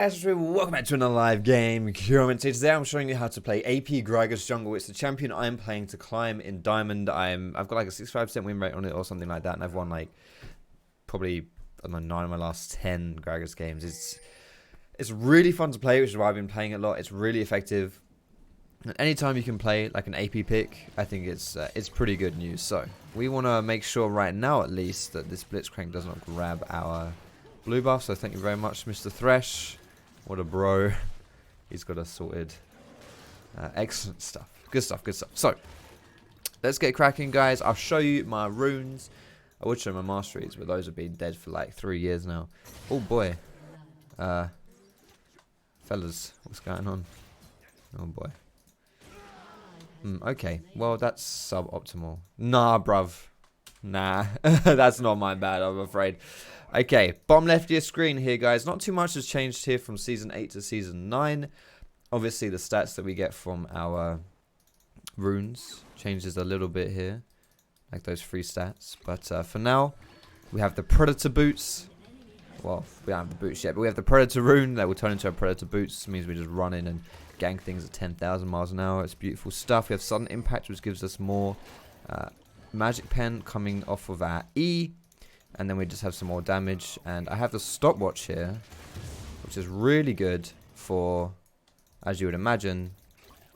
Welcome back to another live game. Today I'm showing you how to play AP Gragas jungle. It's the champion I'm playing to climb in diamond. I've got like a 65% win rate on it or something like that, and I've won like probably, I don't know, 9 of my last 10 Gragas games. It's really fun to play, which is why I've been playing it a lot. It's really effective. And anytime you can play like an AP pick, I think it's pretty good news. So we want to make sure right now at least that this Blitzcrank does not grab our blue buff. So thank you very much, Mr. Thresh. What a bro. He's got us sorted. Excellent stuff. Good stuff, good stuff. So, let's get cracking, guys. I'll show you my runes. I would show my masteries, but those have been dead for like 3 years now. Oh, boy. Fellas, what's going on? Oh, boy. Okay, well, that's suboptimal. Nah, bruv. Nah, that's not my bad, I'm afraid. Okay, bottom left of your screen here, guys. Not too much has changed here from Season 8 to Season 9. Obviously, the stats that we get from our runes changes a little bit here. Like those free stats. But for now, we have the Predator boots. Well, we don't have the boots yet, but we have the Predator rune that will turn into a Predator boots. This means we just run in and gank things at 10,000 miles an hour. It's beautiful stuff. We have Sudden Impact, which gives us more Magic Pen coming off of our E. And then we just have some more damage. And I have the stopwatch here, which is really good for, as you would imagine,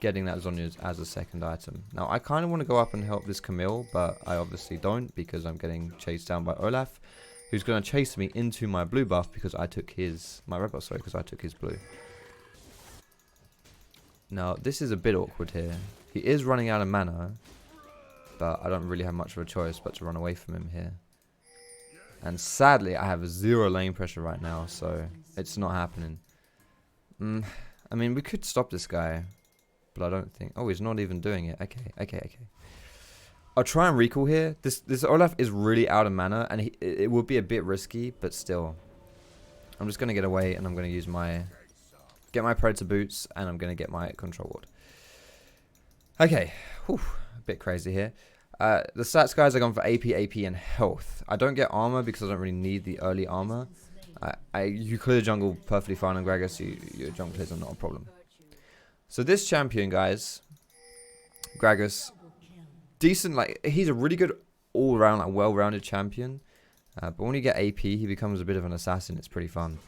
getting that Zhonya's as a second item. Now, I kind of want to go up and help this Camille, but I obviously don't because I'm getting chased down by Olaf, who's going to chase me into my blue buff because I took his, my red buff, sorry, because I took his blue. Now, this is a bit awkward here. He is running out of mana, but I don't really have much of a choice but to run away from him here. And sadly, I have 0 lane pressure right now, so it's not happening. I mean, we could stop this guy, but I don't think... Oh, he's not even doing it. Okay. I'll try and recall here. This Olaf is really out of mana, and it would be a bit risky, but still. I'm just going to get away, and I'm going to use my... Get my Predator boots, and I'm going to get my Control Ward. Okay. Whew, a bit crazy here. The stats, guys, are going for AP, and health. I don't get armor because I don't really need the early armor. You clear jungle perfectly fine on Gragas. Your jungle clears are not a problem. So this champion, guys, Gragas, decent. Like, he's a really good all-round, like well-rounded champion. But when you get AP, he becomes a bit of an assassin. It's pretty fun.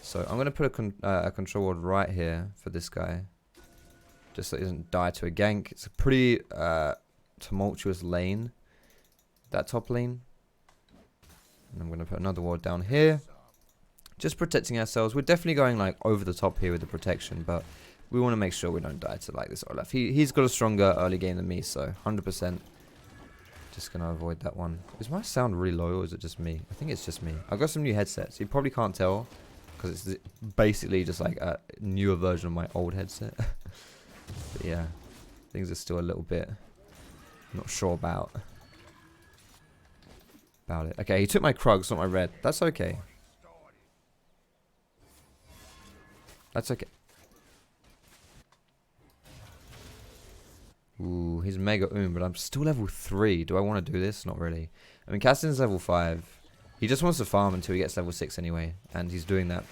So I'm gonna put a control ward right here for this guy, just so he doesn't die to a gank. It's a pretty tumultuous lane, that top lane. And I'm going to put another ward down here, just protecting ourselves. We're definitely going like over the top here with the protection, but we want to make sure we don't die to like this Olaf. He's got a stronger early game than me, so 100% just going to avoid that one. Is my sound really low or is it just me? I think it's just me. I've got some new headsets. You probably can't tell because it's basically just like a newer version of my old headset. But yeah, things are still a little bit not sure about it. Okay, he took my Krugs, not my red. That's okay. That's okay. Ooh, he's mega but I'm still level 3. Do I want to do this? Not really. I mean, Castin's level 5. He just wants to farm until he gets level 6 anyway, and he's doing that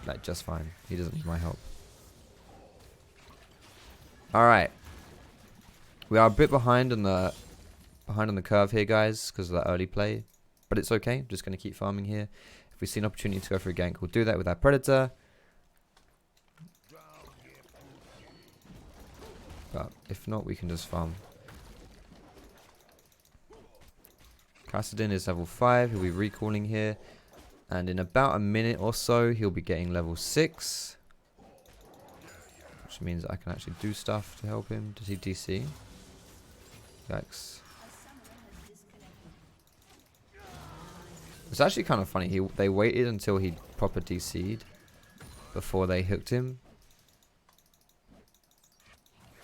like just fine. He doesn't need my help. All right. We are a bit behind on the curve here, guys, because of that early play. But it's okay. Just going to keep farming here. If we see an opportunity to go for a gank, we'll do that with our Predator. But if not, we can just farm. Kassadin is level 5. He'll be recalling here. And in about a minute or so, he'll be getting level 6. Which means I can actually do stuff to help him. Does he DC? Yikes. It's actually kind of funny. They waited until he proper DC'd before they hooked him.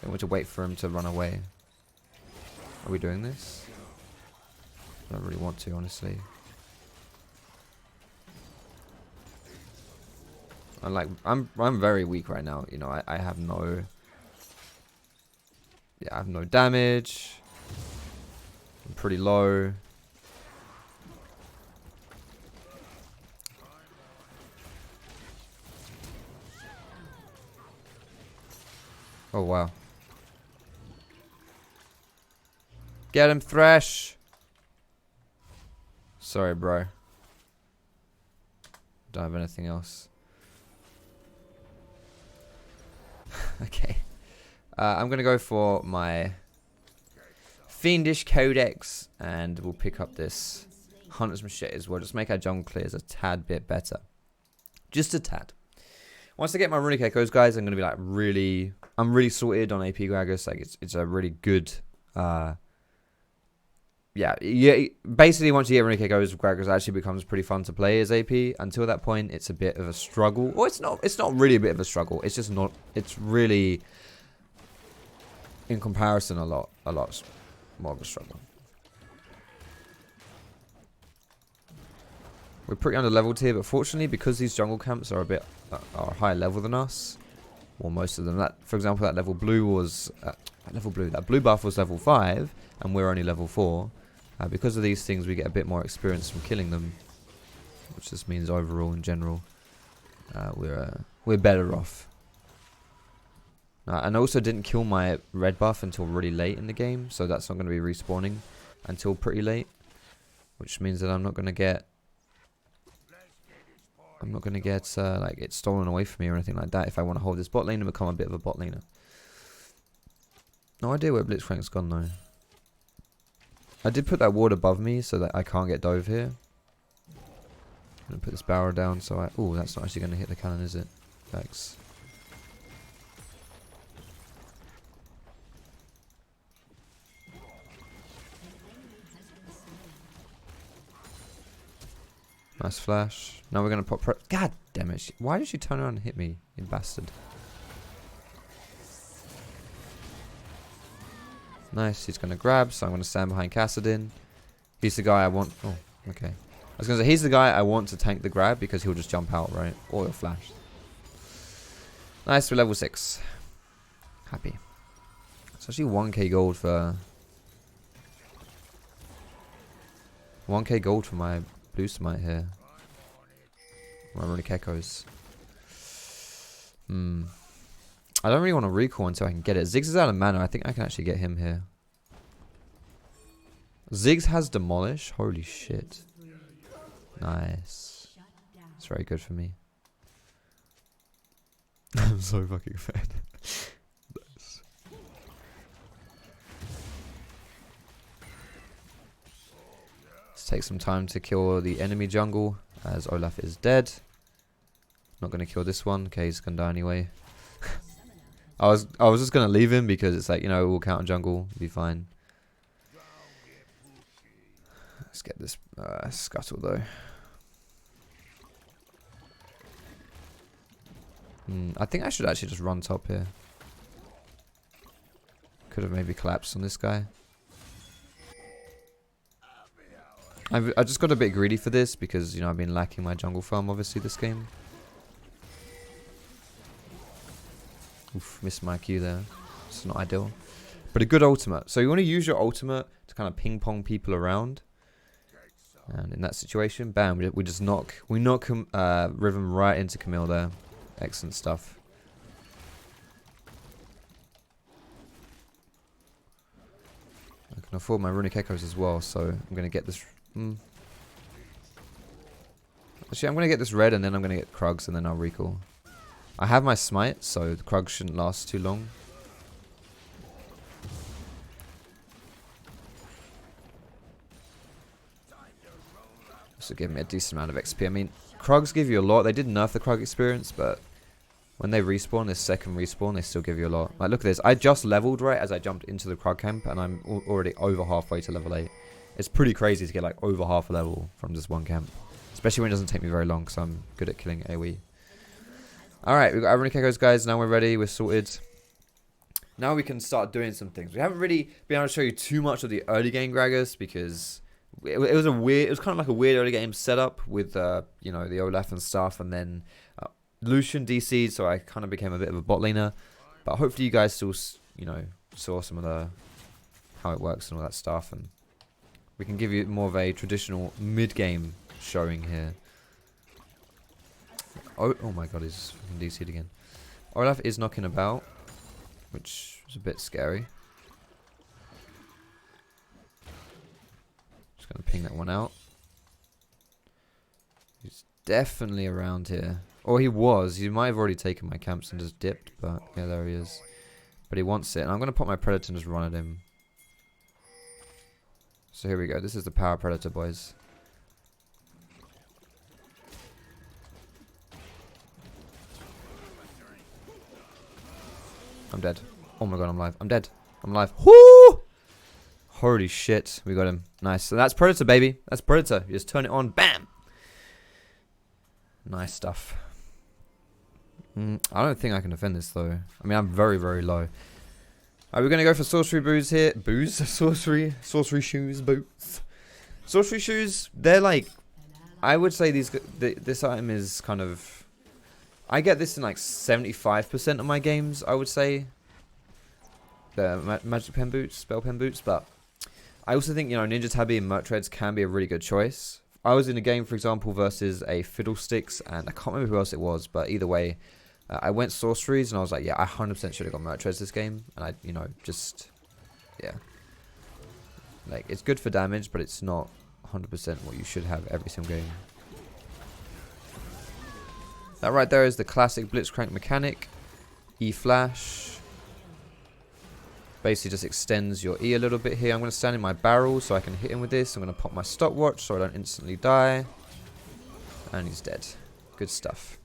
They want to wait for him to run away. Are we doing this? I don't really want to, honestly. I'm very weak right now. You know, I have no. Yeah, I have no damage. I'm pretty low. Oh, wow. Get him, Thresh! Sorry, bro. Don't have anything else. Okay. I'm going to go for my Fiendish Codex, and we'll pick up this Hunter's Machete as well. Just make our jungle clears a tad bit better. Just a tad. Once I get my runic echoes, guys, I'm going to be like I'm really sorted on AP Gragas. Like, it's a really good, yeah. Basically, once you get runic echoes, Gragas actually becomes pretty fun to play as AP. Until that point, it's a bit of a struggle. Well, it's not really a bit of a struggle. It's just not, it's really, in comparison, a lot more of a struggle. We're pretty under leveled here, but fortunately, because these jungle camps are a bit are higher level than us, well, most of them. That, for example, that level blue was that blue buff was level 5, and we're only level 4. Because of these things, we get a bit more experience from killing them, which just means overall, in general, we're better off. And I also didn't kill my red buff until really late in the game, so that's not going to be respawning until pretty late, which means that I'm not going to get like it stolen away from me or anything like that if I want to hold this bot lane and become a bit of a bot laner. No idea where Blitzcrank's gone though. I did put that ward above me so that I can't get dove here. I'm going to put this barrel down so I... Oh, that's not actually going to hit the cannon, is it? Thanks. Nice flash. Now we're going to pop... God damn it. Why did she turn around and hit me, you bastard? Nice. He's going to grab, so I'm going to stand behind Kassadin. He's the guy I want... Oh, okay. I was going to say, he's the guy I want to tank the grab because he'll just jump out, right? Or he'll flash. Nice, we're level 6. Happy. It's actually 1k gold for... 1k gold for my blue smite here. My runic echoes. I don't really want to recall until I can get it. Ziggs is out of mana. I think I can actually get him here. Ziggs has demolish. Holy shit. Nice. It's very good for me. I'm so fucking fed. Nice. Let's take some time to kill the enemy jungle as Olaf is dead. Not going to kill this one. Okay, he's going to die anyway. I was just going to leave him because it's like, you know, we'll counter jungle. Be fine. Let's get this scuttle though. I think I should actually just run top here. Could have maybe collapsed on this guy. I just got a bit greedy for this because, you know, I've been lacking my jungle farm obviously this game. Oof, missed my Q there. It's not ideal. But a good ultimate. So you want to use your ultimate to kind of ping pong people around. And in that situation, bam, we just knock Rhythm right into Camille there. Excellent stuff. I can afford my runic echoes as well, so I'm going to get this... Actually, I'm going to get this red and then I'm going to get Krugs and then I'll recall. I have my smite, so the Krugs shouldn't last too long. This will give me a decent amount of XP. I mean, Krugs give you a lot. They did nerf the Krug experience, but when they respawn, this second respawn, they still give you a lot. Like, look at this. I just leveled right as I jumped into the Krug camp, and I'm already over halfway to level 8. It's pretty crazy to get like over half a level from just one camp. Especially when it doesn't take me very long, because I'm good at killing AoE. Alright, we've got our runic echoes, guys. Now we're ready. We're sorted. Now we can start doing some things. We haven't really been able to show you too much of the early game Gragas, because it was kind of like a weird early game setup with, you know, the Olaf and stuff, and then Lucian DC'd, so I kind of became a bit of a bot laner. But hopefully you guys still, you know, saw some of the how it works and all that stuff, and we can give you more of a traditional mid-game showing here. Oh my god, he's DC'd again. Olaf is knocking about. which is a bit scary. Just gonna ping that one out. He's definitely around here. Or he was. He might have already taken my camps and just dipped, but yeah, there he is. But he wants it, and I'm gonna put my Predator and just run at him. So here we go. This is the power Predator, boys. I'm dead. Oh my god, I'm alive. I'm dead. I'm alive. Whoo! Holy shit. We got him. Nice. So that's Predator, baby. That's Predator. You just turn it on. Bam! Nice stuff. I don't think I can defend this, though. I mean, I'm very, very low. Alright, we're going to go for sorcery boots here. Booze? Sorcery shoes, boots. Sorcery shoes, they're like... I would say this item is kind of... I get this in like 75% of my games, I would say. The magic pen boots, spell pen boots, but... I also think, you know, Ninja Tabby and Merc Treads can be a really good choice. I was in a game, for example, versus a Fiddlesticks, and I can't remember who else it was, but either way... I went sorceries and I was like, yeah, I 100% should have got Merc Treads this game. And I, you know, just, yeah. Like, it's good for damage, but it's not 100% what you should have every single game. That right there is the classic Blitzcrank mechanic. E-flash. Basically just extends your E a little bit here. I'm going to stand in my barrel so I can hit him with this. I'm going to pop my stopwatch so I don't instantly die. And he's dead. Good stuff.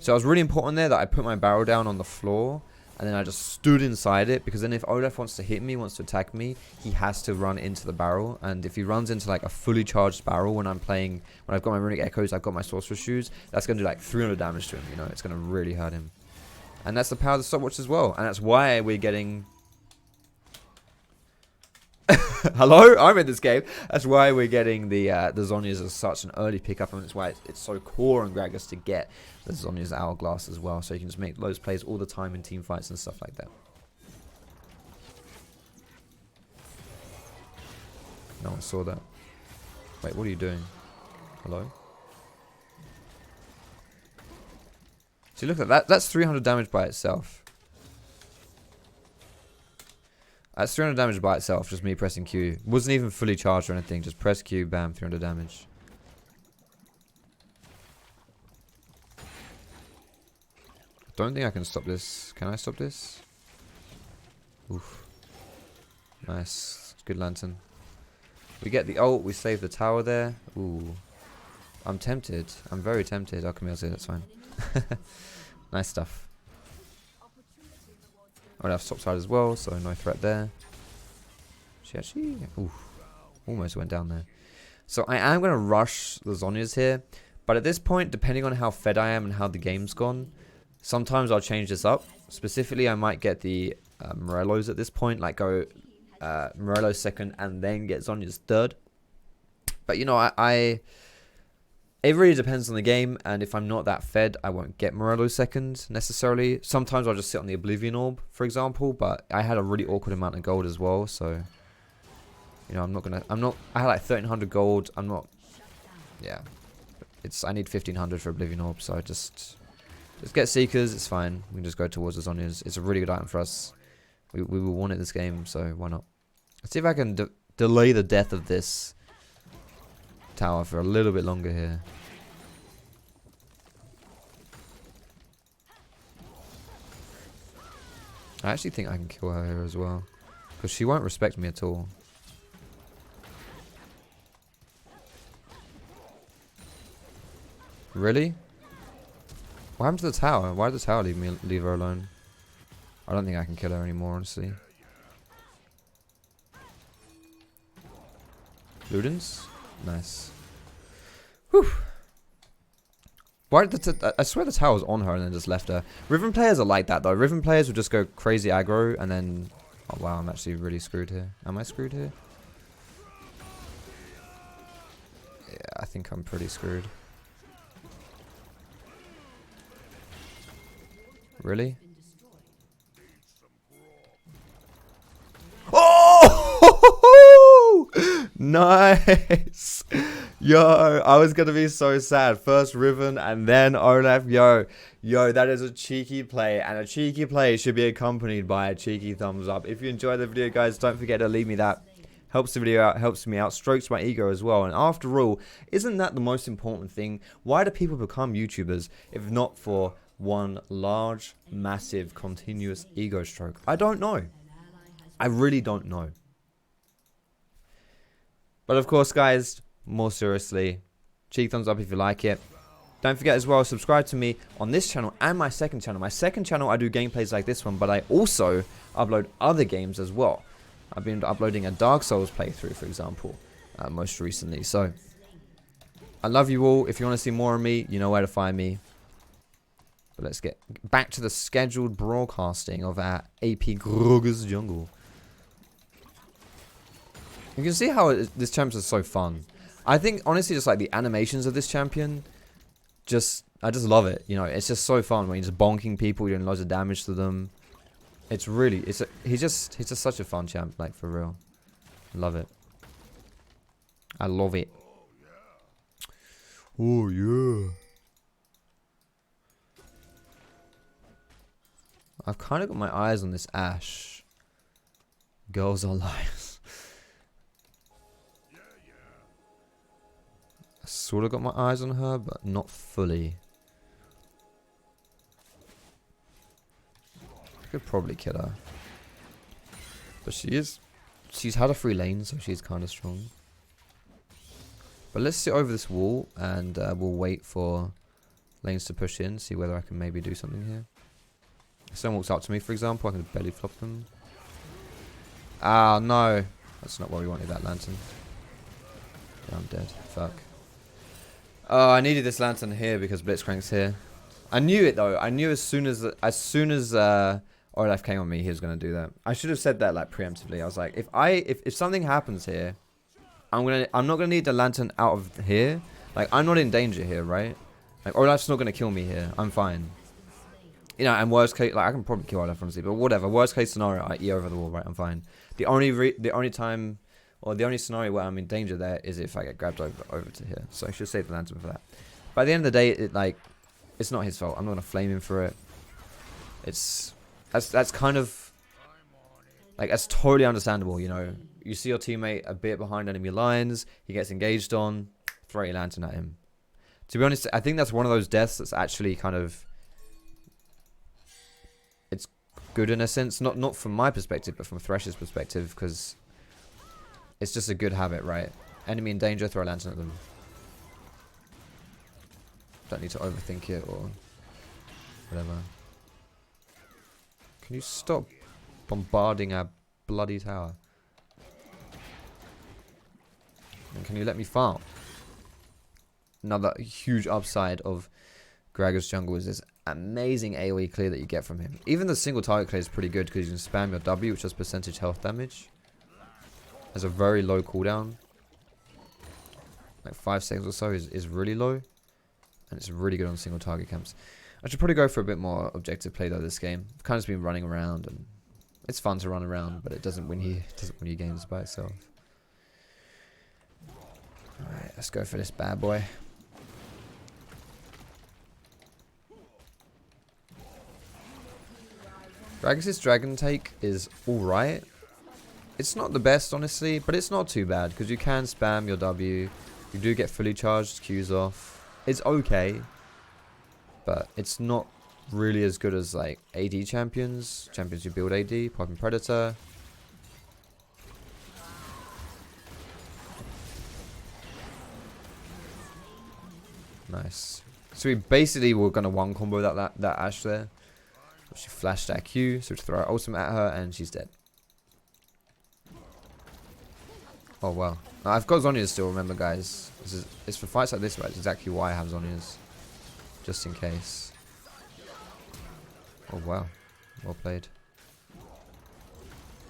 So it was really important there that I put my barrel down on the floor and then I just stood inside it, because then if Olaf wants to hit me, wants to attack me, he has to run into the barrel. And if he runs into like a fully charged barrel when I'm playing, when I've got my Runic Echoes, I've got my Sorcerer Shoes, that's going to do like 300 damage to him, you know, it's going to really hurt him. And that's the power of the stopwatch as well. And that's why we're getting... Hello? I'm in this game. That's why we're getting the Zhonya's as such an early pickup, and that's why it's so core on Gragas to get the Zhonya's Hourglass as well, so you can just make those plays all the time in team fights and stuff like that. No one saw that. Wait, what are you doing? Hello? See, look at that. That's 300 damage by itself. That's 300 damage by itself, just me pressing Q. Wasn't even fully charged or anything, just press Q, bam, 300 damage. Don't think I can stop this. Can I stop this? Oof. Nice. Good lantern. We get the ult, we save the tower there. Ooh. I'm tempted. I'm very tempted. Oh, Camille's here, that's fine. Nice stuff. I would have top side as well, so no threat there. She actually... Ooh. Almost went down there. So I am going to rush the Zhonya's here. But at this point, depending on how fed I am and how the game's gone, sometimes I'll change this up. Specifically, I might get the Morellos at this point. Like go Morello second and then get Zhonya's third. But you know, it really depends on the game, and if I'm not that fed, I won't get Morello second necessarily. Sometimes I'll just sit on the Oblivion Orb, for example, but I had a really awkward amount of gold as well, so you know, I had like 1300 gold. Yeah, I need 1500 for Oblivion Orb, so I just get Seekers, it's fine. We can just go towards the Zhonya's. It's a really good item for us. We will want it this game, so why not? Let's see if I can delay the death of this tower for a little bit longer here. I actually think I can kill her here as well, because she won't respect me at all. Really? What happened to the tower? Why did the tower leave her alone? I don't think I can kill her anymore, honestly. Ludens? Nice. Whew. Why did I swear the tower was on her and then just left her. Riven players are like that though. Riven players will just go crazy aggro and then... Oh wow, I'm actually really screwed here. Am I screwed here? Yeah, I think I'm pretty screwed. Really? Oh! Nice! Yo, I was gonna be so sad. First Riven and then Olaf. Yo, that is a cheeky play, and a cheeky play should be accompanied by a cheeky thumbs up. If you enjoyed the video, guys, don't forget to leave me that. Helps the video out, helps me out, strokes my ego as well. And after all, isn't that the most important thing? Why do people become YouTubers if not for one large, massive, continuous ego stroke? I don't know. I really don't know. But of course, guys, more seriously, cheeky thumbs up if you like it. Don't forget as well, subscribe to me on this channel and my second channel. My second channel, I do gameplays like this one, but I also upload other games as well. I've been uploading a Dark Souls playthrough, for example, most recently. So, I love you all. If you want to see more of me, you know where to find me. But let's get back to the scheduled broadcasting of our AP Gragas jungle. You can see how this champion is so fun. I think, honestly, just like the animations of this champion, I just love it. You know, it's just so fun when you're just bonking people, you're doing loads of damage to them. It's really, he's just such a fun champ, like, for real. Love it. I love it. Oh, yeah. I've kind of got my eyes on this Ashe. Girls are liars. I sort of got my eyes on her, but not fully. I could probably kill her. But she's had a free lane, so she's kind of strong. But let's sit over this wall, and we'll wait for lanes to push in, see whether I can maybe do something here. If someone walks up to me, for example, I can belly flop them. Ah, no. That's not what we wanted, that lantern. Yeah, I'm dead. Fuck. Oh, I needed this lantern here because Blitzcrank's here. I knew it, though. I knew as soon as Olaf came on me, he was going to do that. I should have said that, like, preemptively. I was like, if something happens here, I'm not gonna need the lantern out of here. Like, I'm not in danger here, right? Like, Olaf's not gonna kill me here. I'm fine. You know, and worst case, like, I can probably kill Olaf, honestly, but whatever. Worst case scenario, I E over the wall, right? I'm fine. The only time, or the only scenario where I'm in danger there is if I get grabbed over to here. So I should save the lantern for that. But at the end of the day, it's not his fault. I'm not gonna flame him for it. That's kind of, like, that's totally understandable, you know. You see your teammate a bit behind enemy lines, he gets engaged on, throw your lantern at him. To be honest, I think that's one of those deaths that's actually kind of, it's good in a sense, not from my perspective, but from Thresh's perspective, because it's just a good habit, right? Enemy in danger, throw a lantern at them. Don't need to overthink it or whatever. Can you stop bombarding our bloody tower? And can you let me farm? Another huge upside of Gragas jungle is this amazing AoE clear that you get from him. Even the single target clear is pretty good because you can spam your W, which does percentage health damage. Has a very low cooldown. Like 5 seconds or so is really low. And it's really good on single target camps. I should probably go for a bit more objective play though this game. I've kind of just been running around, and it's fun to run around, but it doesn't win you games by itself. Alright, let's go for this bad boy. Gragas' dragon take is alright. It's not the best, honestly, but it's not too bad because you can spam your W. You do get fully charged Qs off. It's okay, but it's not really as good as like AD champions who build AD, Popping Predator. Nice. So we basically were gonna one combo that Ashe there. She flashed that Q, so we throw our ultimate at her and she's dead. Oh wow. Now, I've got Zhonya's still, remember guys. It's for fights like this, right? It's exactly why I have Zhonya's. Just in case. Oh wow. Well played.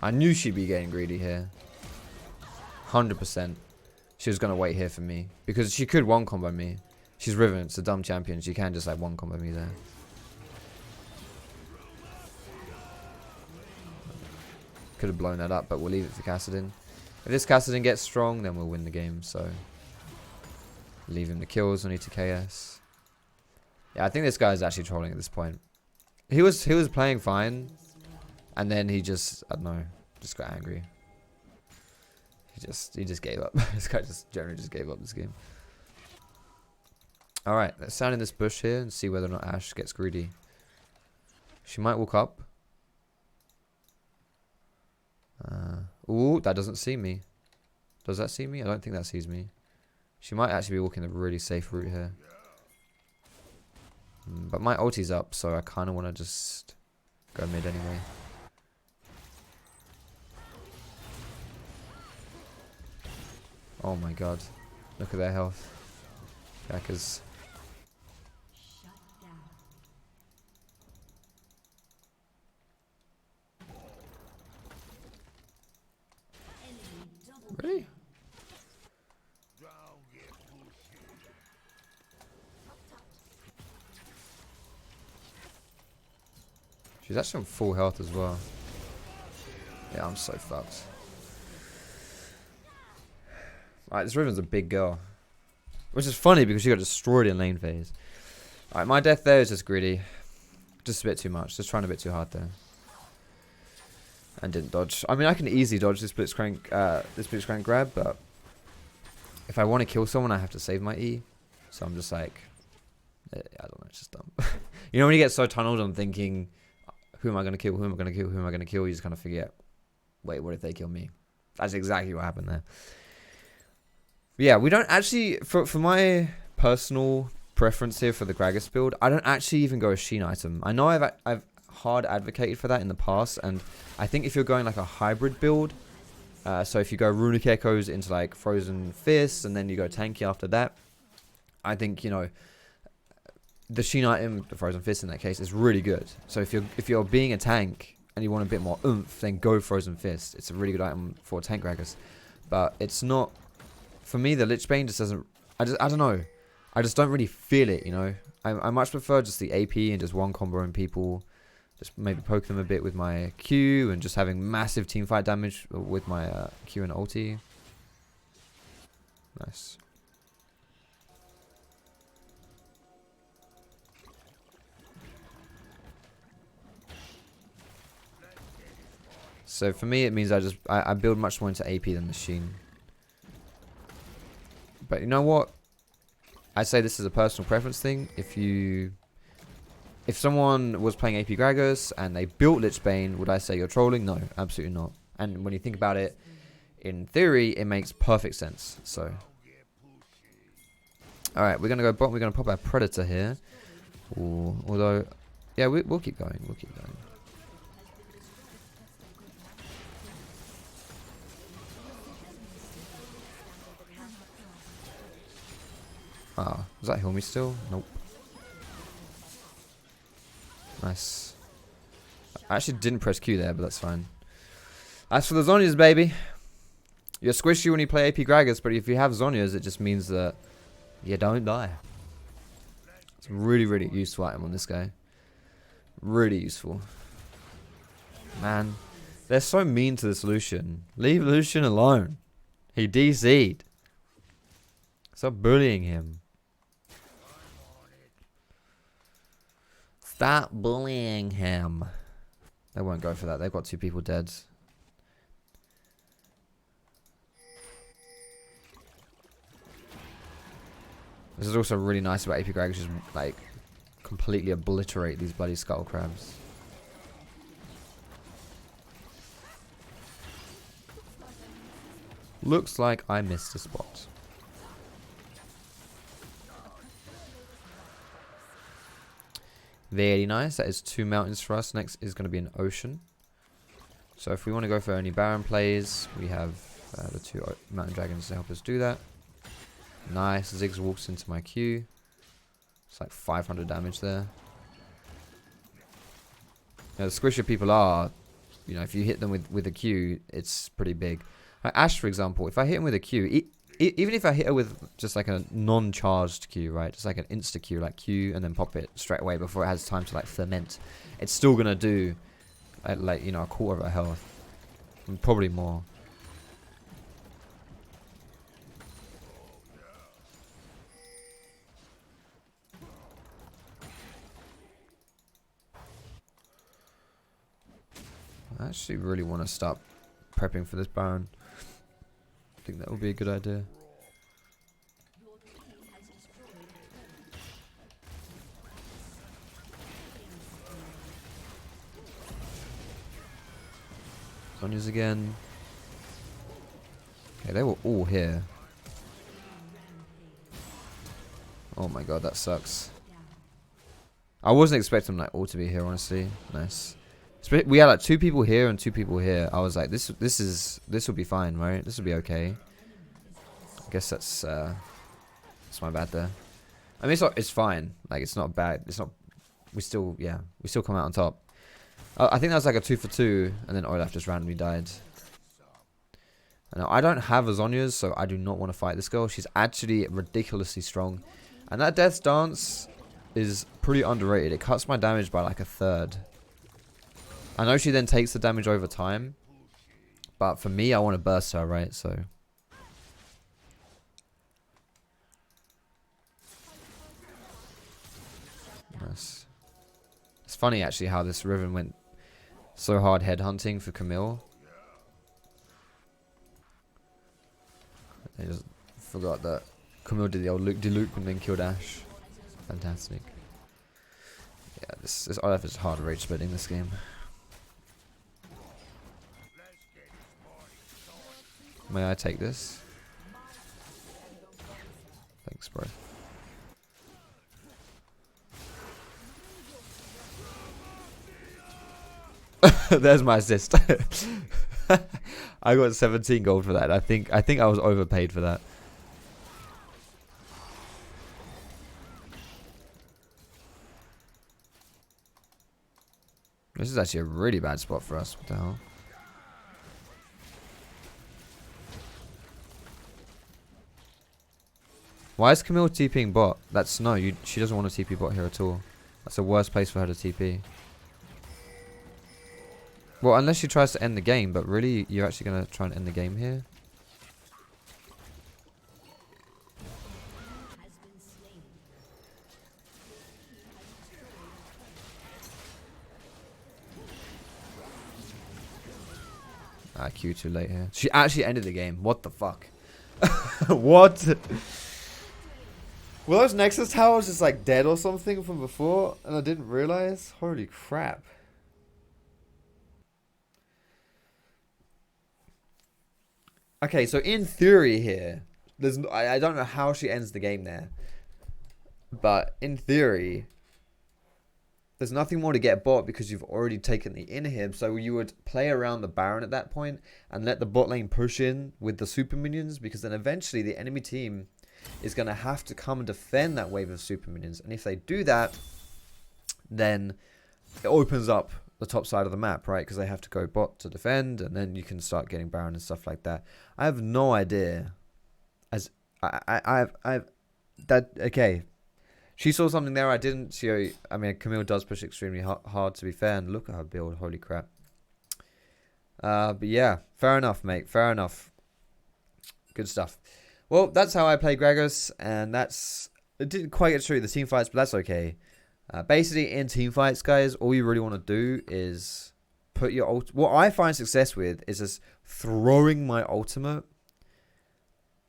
I knew she'd be getting greedy here. 100%. She was gonna wait here for me. Because she could one combo me. She's Riven, it's a dumb champion. She can just like one combo me there. Could have blown that up, but we'll leave it for Kassadin. If this Kassadin gets strong, then we'll win the game, so. Leave him the kills on ETKS. Yeah, I think this guy's actually trolling at this point. He was playing fine, and then he just, I don't know, just got angry. He just gave up. This guy just generally just gave up this game. All right, let's stand in this bush here and see whether or not Ashe gets greedy. She might walk up. Ooh, that doesn't see me. Does that see me? I don't think that sees me. She might actually be walking a really safe route here. But my ulti's up, so I kind of want to just go mid anyway. Oh my god. Look at their health. Jackers. Really? She's actually on full health as well. Yeah, I'm so fucked. Alright, this Riven's a big girl. Which is funny because she got destroyed in lane phase. Alright, my death there is just greedy. Just a bit too much. Just trying a bit too hard there. And didn't dodge. I mean, I can easily dodge this blitz crank grab, but if I want to kill someone, I have to save my E. So I'm just like, I don't know, it's just dumb. You know when you get so tunneled on thinking, who am I going to kill, who am I going to kill, who am I going to kill, you just kind of forget, wait, what if they kill me? That's exactly what happened there. But yeah, we don't actually, for my personal preference here for the Gragas build, I don't actually even go a Sheen item. I know I've hard advocated for that in the past, and I think if you're going like a hybrid build, so if you go Runic Echoes into like Frozen Fists and then you go tanky after that, I think, you know, the Sheen item, the Frozen Fist in that case, is really good. So if you're being a tank and you want a bit more oomph, then go Frozen Fist. It's a really good item for tank Gragas. But it's not, for me, the Lich Bane just doesn't, I don't know. I just don't really feel it, you know. I much prefer just the AP and just one comboing people. Just maybe poke them a bit with my Q and just having massive teamfight damage with my Q and ulti. Nice. So for me, it means I build much more into AP than the Sheen. But you know what? I say this is a personal preference thing. If someone was playing AP Gragas and they built Lich Bane, would I say you're trolling? No, absolutely not. And when you think about it, in theory, it makes perfect sense. So, all right, we're gonna go bottom. We're gonna pop our Predator here. Ooh, although, yeah, we'll keep going. We'll keep going. Ah, does that heal me still? Nope. Nice. I actually didn't press Q there, but that's fine. As for the Zhonya's, baby, you're squishy when you play AP Gragas, but if you have Zhonya's, it just means that you don't die. It's a really, really useful item on this guy. Really useful. Man, they're so mean to this Lucian. Leave Lucian alone. He DC'd. Stop bullying him. Stop bullying him. They won't go for that. They've got 2 people dead. This is also really nice about AP Gragas, just like completely obliterate these bloody skull crabs. Looks like I missed a spot. Very nice. That is 2 mountains for us. Next is going to be an ocean. So if we want to go for only Baron plays, we have the 2 mountain dragons to help us do that. Nice. Ziggs walks into my Q. It's like 500 damage there. Now, the squishier people are, you know, if you hit them with a Q, it's pretty big. Like Ashe, for example, if I hit him with a Q, even if I hit her with just like a non-charged Q, right? Just like an insta-Q, like Q and then pop it straight away before it has time to like ferment. It's still going to do like, you know, a quarter of her health. And probably more. I actually really want to start prepping for this Baron. I think that would be a good idea. Sonya's again. Okay, they were all here. Oh my god, that sucks. I wasn't expecting them like all to be here, honestly. Nice. We had like 2 people here and 2 people here. I was like, this will be fine, right? This will be okay. I guess that's my bad there. I mean, it's fine. Like, it's not bad. It's not. We still come out on top. I think that was like a 2 for 2, and then Olaf just randomly died. Now, I don't have a Zonya's, so I do not want to fight this girl. She's actually ridiculously strong, and that Death's Dance is pretty underrated. It cuts my damage by like a third. I know she then takes the damage over time, but for me, I want to burst her, right? So. Nice. It's funny actually how this Riven went so hard headhunting for Camille. They just forgot that Camille did the old loop and then killed Ashe. Fantastic. Yeah, this Olaf is hard rage splitting this game. May I take this? Thanks, bro. There's my assist. I got 17 gold for that. I think I was overpaid for that. This is actually a really bad spot for us. What the hell? Why is Camille TPing bot? That's no, she doesn't want to TP bot here at all. That's the worst place for her to TP. Well, unless she tries to end the game, but really, you're actually going to try and end the game here? Q too late here. She actually ended the game. What the fuck? What? Were those Nexus towers just like dead or something from before and I didn't realize? Holy crap. Okay, so in theory here, I don't know how she ends the game there. But in theory, there's nothing more to get bot because you've already taken the inhib. So you would play around the Baron at that point and let the bot lane push in with the super minions, because then eventually the enemy team is going to have to come and defend that wave of super minions. And if they do that, then it opens up the top side of the map, right? Because they have to go bot to defend, and then you can start getting Baron and stuff like that. I have no idea. As I've that okay. She saw something there I didn't. I mean, Camille does push extremely hard, to be fair, and look at her build. Holy crap. But yeah, fair enough, mate. Fair enough. Good stuff. Well, that's how I play Gragas, and it didn't quite get through the team fights, but that's okay. Basically, in team fights, guys, all you really want to do is put your what I find success with is just throwing my ultimate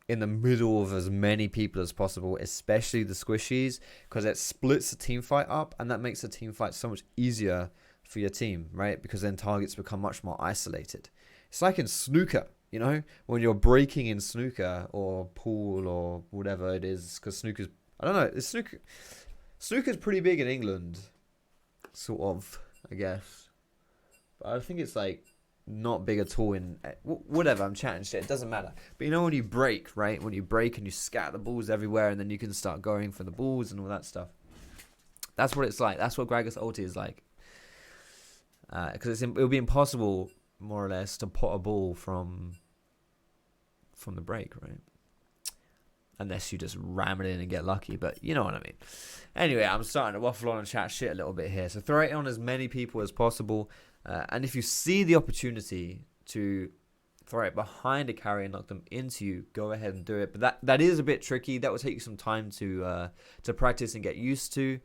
in the middle of as many people as possible, especially the squishies, because it splits the team fight up, and that makes the team fight so much easier for your team, right? Because then targets become much more isolated. It's like in snooker, you know, when you're breaking in snooker or pool or whatever it is, because snooker's, I don't know, snooker's pretty big in England, sort of, I guess. But I think it's like not big at all in whatever. I'm chatting shit. It doesn't matter. But you know when you break, right? When you break and you scatter the balls everywhere, and then you can start going for the balls and all that stuff. That's what it's like. That's what Gragas ulti is like. Because it'll be impossible, more or less, to pot a ball from the break, right? Unless you just ram it in and get lucky, but you know what I mean. Anyway, I'm starting to waffle on and chat shit a little bit here. So throw it on as many people as possible. And if you see the opportunity to throw it behind a carry and knock them into you, go ahead and do it. But that is a bit tricky. That will take you some time to practice and get used to.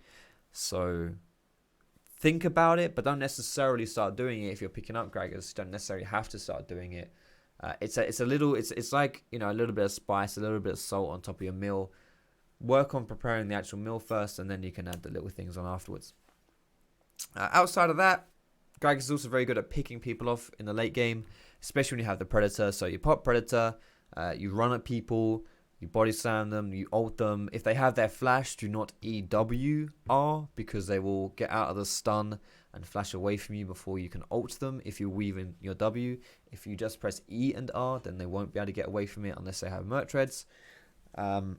So think about it, but don't necessarily start doing it. If you're picking up Gragas, you don't necessarily have to start doing it. It's like, you know, a little bit of spice, a little bit of salt on top of your meal. Work on preparing the actual meal first, and then you can add the little things on afterwards. Outside of that, Gragas is also very good at picking people off in the late game, especially when you have the Predator. So you pop Predator, you run at people, you body slam them, you ult them. If they have their flash, do not EWR, because they will get out of the stun and flash away from you before you can ult them if you weave in your W. If you just press E and R, then they won't be able to get away from it unless they have Merc Treads. And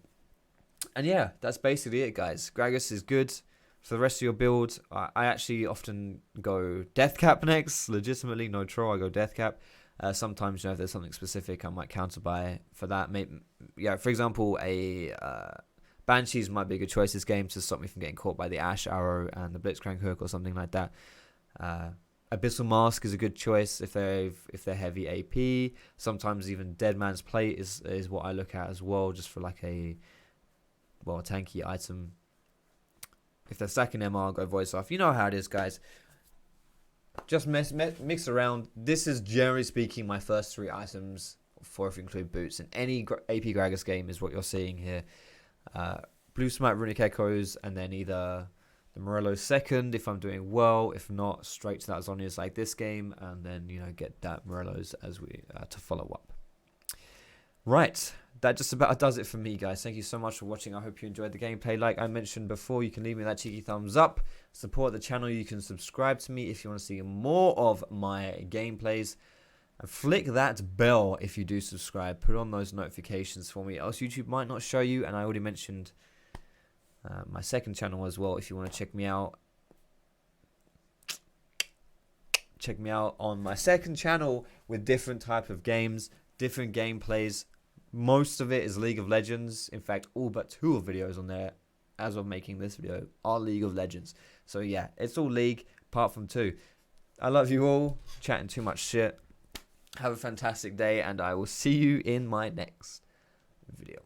yeah, that's basically it, guys. Gragas is good. For the rest of your build, I actually often go Death Cap next. Legitimately, no troll, I go Death Cap. Sometimes, you know, if there's something specific, I might counter buy for that. Maybe, yeah, for example, a Banshees might be a good choice this game to stop me from getting caught by the Ash Arrow and the Blitzcrank Hook or something like that. Abyssal Mask is a good choice if they're heavy AP. Sometimes even Dead Man's Plate is what I look at as well, just for like a tanky item. If they're stacking MR, go Voice Off. You know how it is, guys. Just mix around. This is, generally speaking, my first 3 items, for if you include boots. In any AP Gragas game is what you're seeing here. Blue Smite, Runic Echoes, and then either the Morello second if I'm doing well. If not, straight to that Zhonya's like this game. And then, you know, get that Morello's as we to follow up. Right. That just about does it for me, guys. Thank you so much for watching. I hope you enjoyed the gameplay. Like I mentioned before, you can leave me that cheeky thumbs up. Support the channel. You can subscribe to me if you want to see more of my gameplays. And flick that bell if you do subscribe. Put on those notifications for me, else YouTube might not show you. And I already mentioned my second channel as well if you want to check me out. Check me out on my second channel with different type of games, different gameplays. Most of it is League of Legends. In fact, all but 2 of videos on there as of making this video are League of Legends. So yeah, it's all League apart from 2. I love you all. Chatting too much shit. Have a fantastic day, and I will see you in my next video.